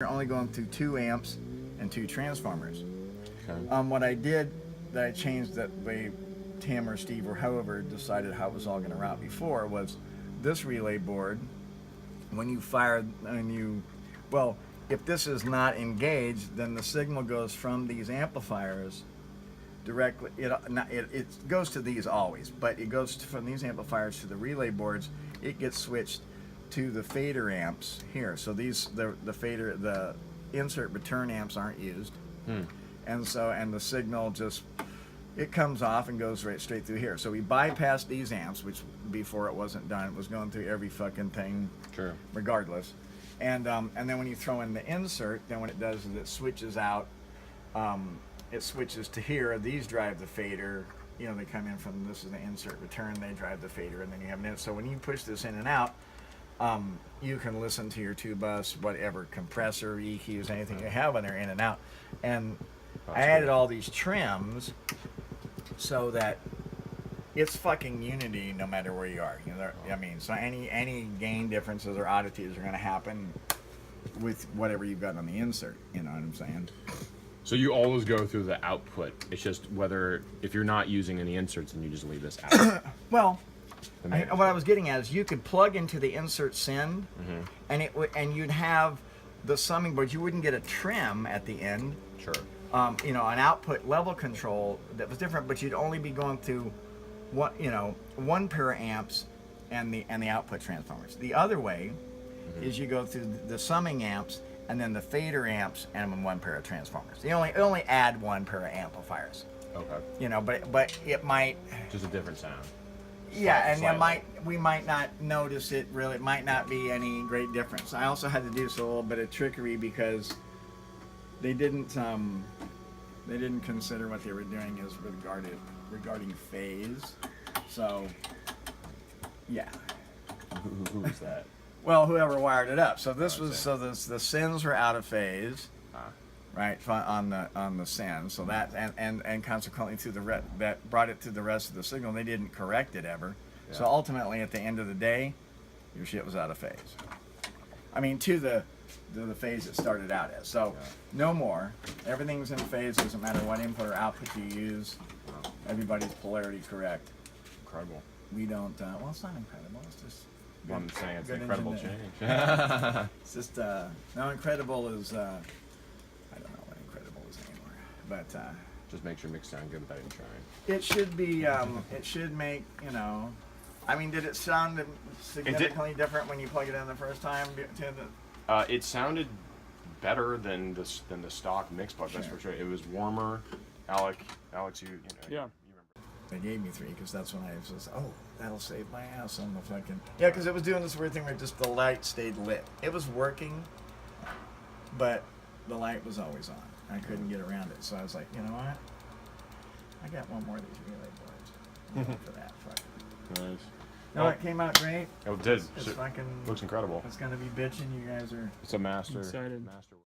You're only going through 2 amps and 2 transformers. Okay. What I did, that I changed that way Tim or Steve or however decided how it was all going to route before, was this relay board, when you fire, well, if this is not engaged, then the signal goes from these amplifiers directly, it goes to these always, but it goes from these amplifiers to the relay boards. It gets switched to the fader amps here. So these, the insert return amps aren't used. And the signal just, it comes off and goes right straight through here. So we bypassed these amps, which before it wasn't done. It was going through every fucking thing, Sure. regardless. And then when you throw in the insert, then what it does is it switches out. It switches to here. These drive the fader. You know, they come in from, this is the insert return. They drive the fader, and then you have an. So when you push this in and out, you can listen to your 2-bus, whatever compressor, EQs, anything you have on there, in and out. And I added all these trims so that it's fucking unity no matter where you are. You know, I mean, so any gain differences or oddities are going to happen with whatever you've got on the insert. You know what I'm saying? So you always go through the output. It's just whether, if you're not using any inserts, then you just leave this out. Well, what I was getting at is you could plug into the insert send, and you'd have the summing board. You wouldn't get a trim at the end. Sure. You know, an output level control that was different, but you'd only be going through one pair of amps and the output transformers. The other way is you go through the summing amps and then the fader amps and one pair of transformers. You only add one pair of amplifiers. Okay. You know, but it might Just a different sound. Yeah, and Slightly. we might not notice it really. It might not be any great difference. I also had to do a little bit of trickery because they didn't consider what they were doing as regarding phase. So yeah. Who was that? Well, whoever wired it up. So this was the sends were out of phase, right, on the send. So that and consequently through that brought it to the rest of the signal. They didn't correct it ever. Yeah. So ultimately, at the end of the day, your shit was out of phase. I mean, to the phase it started out as. So no more. Everything's in phase. Doesn't matter what input or output you use. Everybody's polarity correct. Incredible. We don't. Well, it's not incredible. It's just. Well, I'm saying it's an incredible change. It's just no, incredible is I don't know what incredible is anymore, but just makes your mix sound good without even trying. it should be. It should make, you know. I mean, did it sound significantly different when you plug it in the first time? It sounded better than the stock mix plug. That's for sure. It was warmer. Alex, you know. Yeah. They gave me 3 because that's when I was, oh, that'll save my ass on the fucking. Yeah, because it was doing this weird thing where just the light stayed lit. It was working, but the light was always on. I couldn't get around it, so I was like, you know what? I got one more of these relay boards. I'll go for that. Fuck it. Nice. No, it came out great. Oh, it did. It's fucking. Looks incredible. It's gonna be bitching. You guys are. It's a master. Excited. Master.